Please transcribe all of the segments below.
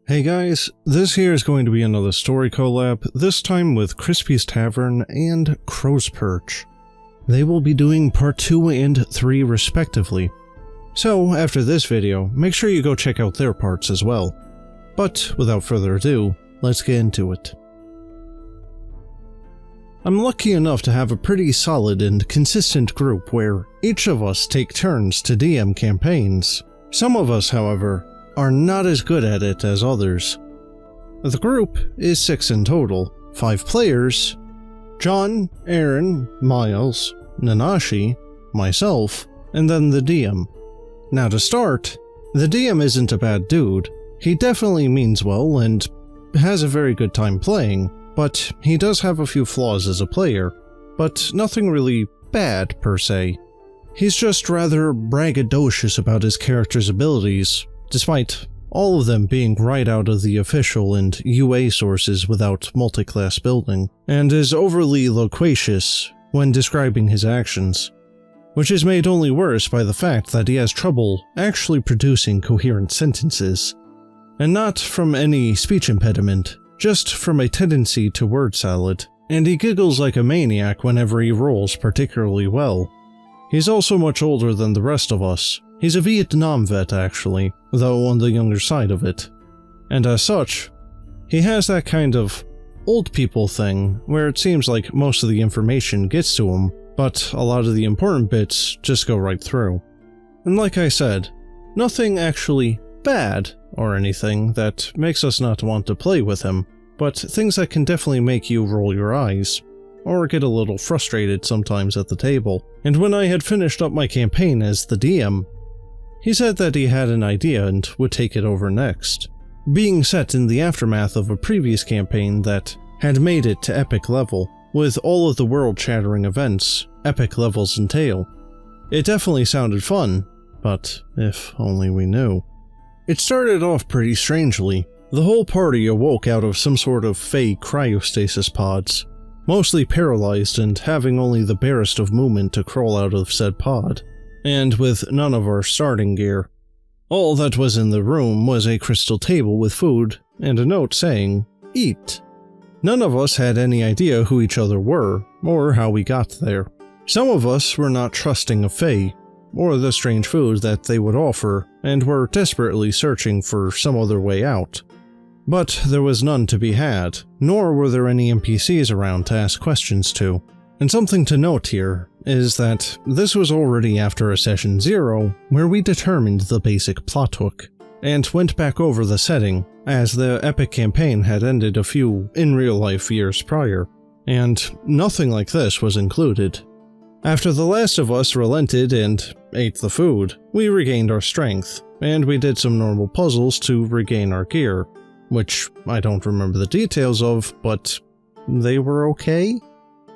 Hey guys, this here is going to be another story collab, this time with Crispy's Tavern and Crowe's Perch. They will be doing part 2 and 3 respectively. So after this video, make sure you go check out their parts as well. But without further ado, let's get into it. I'm lucky enough to have a pretty solid and consistent group where each of us take turns to DM campaigns. Some of us, however, are not as good at it as others. The group is 6 in total, 5 players: John, Aaron, Miles, Nanashi, myself, and then the DM. Now to start, the DM isn't a bad dude. He definitely means well and has a very good time playing, but he does have a few flaws as a player, but nothing really bad per se. He's just rather braggadocious about his character's abilities, despite all of them being right out of the official and UA sources without multi-class building, and is overly loquacious when describing his actions, which is made only worse by the fact that he has trouble actually producing coherent sentences, and not from any speech impediment, just from a tendency to word salad, and he giggles like a maniac whenever he rolls particularly well. He's also much older than the rest of us. He's a Vietnam vet actually, though on the younger side of it. And as such, he has that kind of old people thing where it seems like most of the information gets to him, but a lot of the important bits just go right through. And like I said, nothing actually bad or anything that makes us not want to play with him, but things that can definitely make you roll your eyes, or get a little frustrated sometimes at the table. And when I had finished up my campaign as the DM, he said that he had an idea and would take it over next, being set in the aftermath of a previous campaign that had made it to epic level, with all of the world-shattering events epic levels entail. It definitely sounded fun, but if only we knew. It started off pretty strangely. The whole party awoke out of some sort of fey cryostasis pods, mostly paralyzed and having only the barest of movement to crawl out of said pod, and with none of our starting gear. All that was in the room was a crystal table with food and a note saying, "Eat." None of us had any idea who each other were, or how we got there. Some of us were not trusting of Fae, or the strange food that they would offer, and were desperately searching for some other way out. But there was none to be had, nor were there any NPCs around to ask questions to. And something to note here is that this was already after a session 0, where we determined the basic plot hook, and went back over the setting, as the epic campaign had ended a few in real life years prior, and nothing like this was included. After the last of us relented and ate the food, we regained our strength, and we did some normal puzzles to regain our gear, which I don't remember the details of, but they were okay?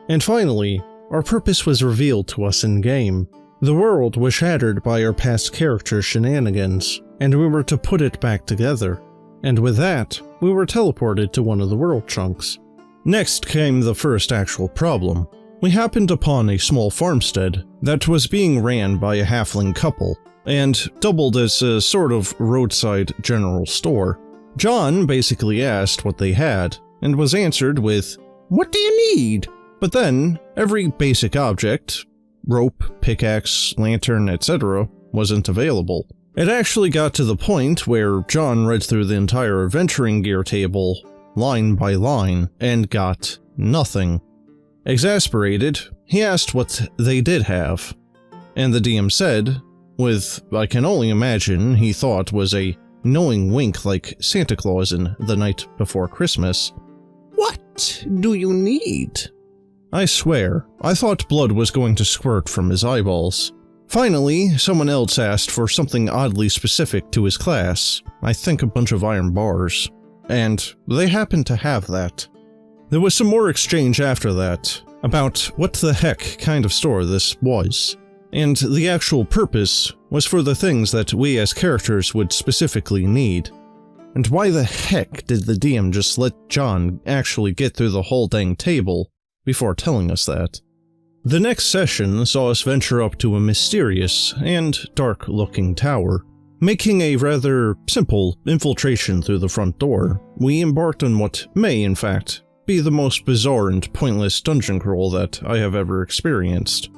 And finally, our purpose was revealed to us in-game. The world was shattered by our past character's shenanigans, and we were to put it back together. And with that, we were teleported to one of the world chunks. Next came the first actual problem. We happened upon a small farmstead that was being ran by a halfling couple, and doubled as a sort of roadside general store. John basically asked what they had, and was answered with, "What do you need?" But then, every basic object, rope, pickaxe, lantern, etc., wasn't available. It actually got to the point where John read through the entire adventuring gear table, line by line, and got nothing. Exasperated, he asked what they did have, and the DM said, with, I can only imagine he thought was a knowing wink like Santa Claus in The Night Before Christmas, "What do you need?" I swear, I thought blood was going to squirt from his eyeballs. Finally, someone else asked for something oddly specific to his class, I think a bunch of iron bars, and they happened to have that. There was some more exchange after that, about what the heck kind of store this was, and the actual purpose was for the things that we as characters would specifically need. And why the heck did the DM just let John actually get through the whole dang table before telling us that? The next session saw us venture up to a mysterious and dark-looking tower. Making a rather simple infiltration through the front door, we embarked on what may, in fact, be the most bizarre and pointless dungeon crawl that I have ever experienced.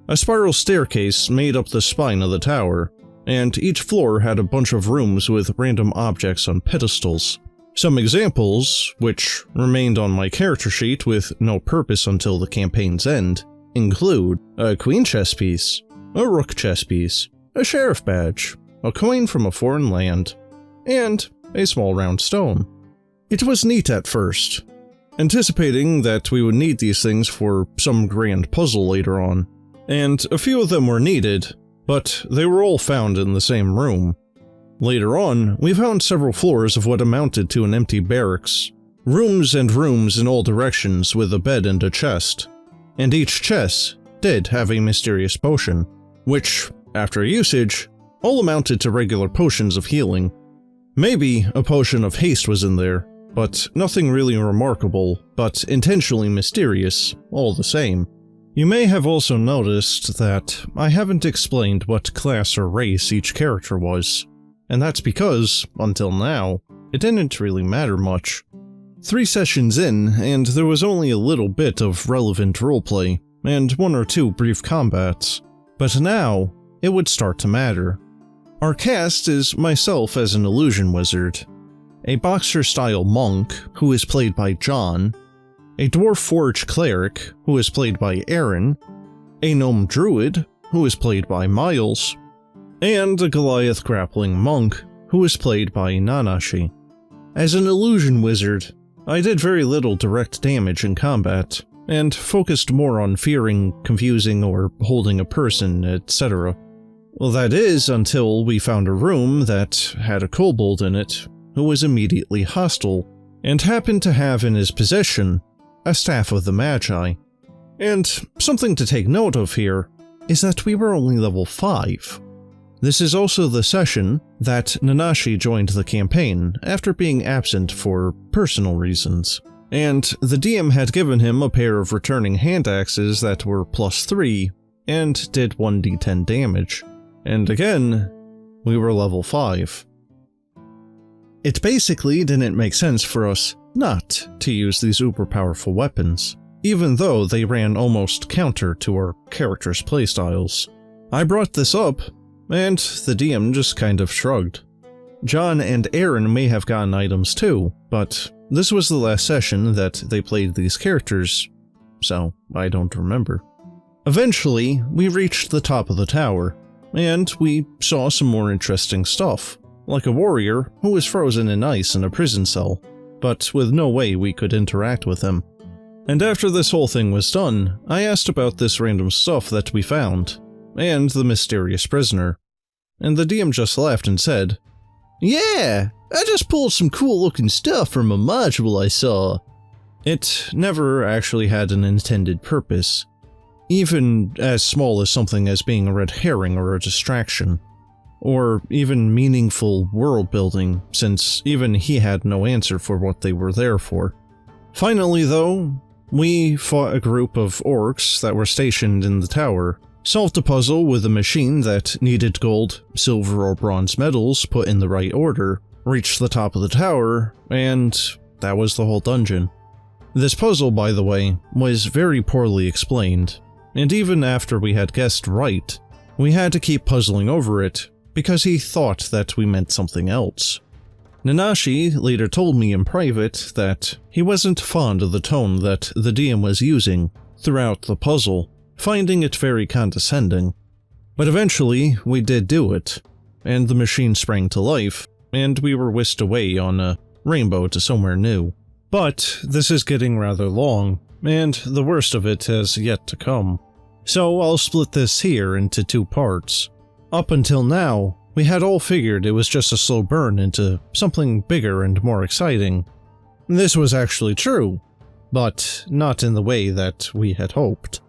A spiral staircase made up the spine of the tower, and each floor had a bunch of rooms with random objects on pedestals. Some examples, which remained on my character sheet with no purpose until the campaign's end, include a queen chess piece, a rook chess piece, a sheriff badge, a coin from a foreign land, and a small round stone. It was neat at first, anticipating that we would need these things for some grand puzzle later on, and a few of them were needed, but they were all found in the same room. Later on, we found several floors of what amounted to an empty barracks, rooms and rooms in all directions with a bed and a chest, and each chest did have a mysterious potion, which, after usage, all amounted to regular potions of healing. Maybe a potion of haste was in there, but nothing really remarkable, but intentionally mysterious, all the same. You may have also noticed that I haven't explained what class or race each character was, and that's because, until now, it didn't really matter much. 3 sessions in, and there was only a little bit of relevant roleplay, and 1 or 2 brief combats, but now, it would start to matter. Our cast is myself as an illusion wizard, a boxer-style monk, who is played by John, a dwarf forge cleric, who is played by Aaron, a gnome druid, who is played by Miles, and a Goliath grappling monk, who is played by Nanashi. As an illusion wizard, I did very little direct damage in combat, and focused more on fearing, confusing, or holding a person, etc. Well, that is until we found a room that had a kobold in it, who was immediately hostile, and happened to have in his possession a Staff of the Magi. And something to take note of here is that we were only level 5. This is also the session that Nanashi joined the campaign after being absent for personal reasons, and the DM had given him a pair of returning hand axes that were +3 and did 1d10 damage. And again, we were level 5. It basically didn't make sense for us not to use these uber powerful weapons, even though they ran almost counter to our characters' playstyles. I brought this up, and the DM just kind of shrugged. John and Aaron may have gotten items too, but this was the last session that they played these characters, so I don't remember. Eventually, we reached the top of the tower, and we saw some more interesting stuff, like a warrior who was frozen in ice in a prison cell, but with no way we could interact with him. And after this whole thing was done, I asked about this random stuff that we found, and the mysterious prisoner, and the DM just laughed and said, "Yeah, I just pulled some cool looking stuff from a module I saw." It never actually had an intended purpose, even as small as something as being a red herring or a distraction, or even meaningful world building, since even he had no answer for what they were there for. Finally though, we fought a group of orcs that were stationed in the tower, solved a puzzle with a machine that needed gold, silver, or bronze medals put in the right order, reached the top of the tower, and that was the whole dungeon. This puzzle, by the way, was very poorly explained, and even after we had guessed right, we had to keep puzzling over it because he thought that we meant something else. Nanashi later told me in private that he wasn't fond of the tone that the DM was using throughout the puzzle, finding it very condescending. But eventually, we did do it, and the machine sprang to life, and we were whisked away on a rainbow to somewhere new. But this is getting rather long, and the worst of it has yet to come. So I'll split this here into 2 parts. Up until now, we had all figured it was just a slow burn into something bigger and more exciting. This was actually true, but not in the way that we had hoped.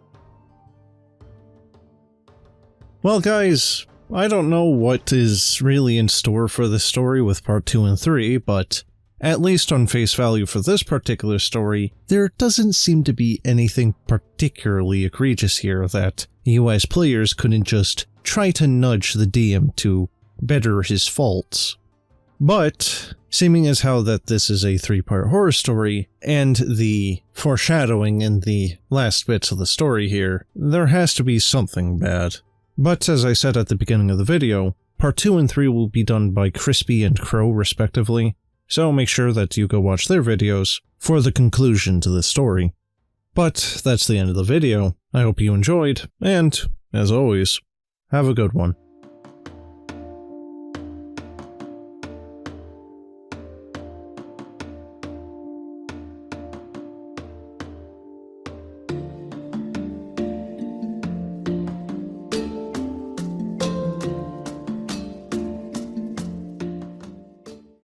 Well guys, I don't know what is really in store for this story with part 2 and 3, but at least on face value for this particular story, there doesn't seem to be anything particularly egregious here that you as players couldn't just try to nudge the DM to better his faults. But, seeming as how that this is a 3-part horror story, and the foreshadowing in the last bits of the story here, there has to be something bad. But as I said at the beginning of the video, Part 2 and 3 will be done by Crispy and Crowe respectively, so make sure that you go watch their videos for the conclusion to the story. But that's the end of the video. I hope you enjoyed, and, as always, have a good one.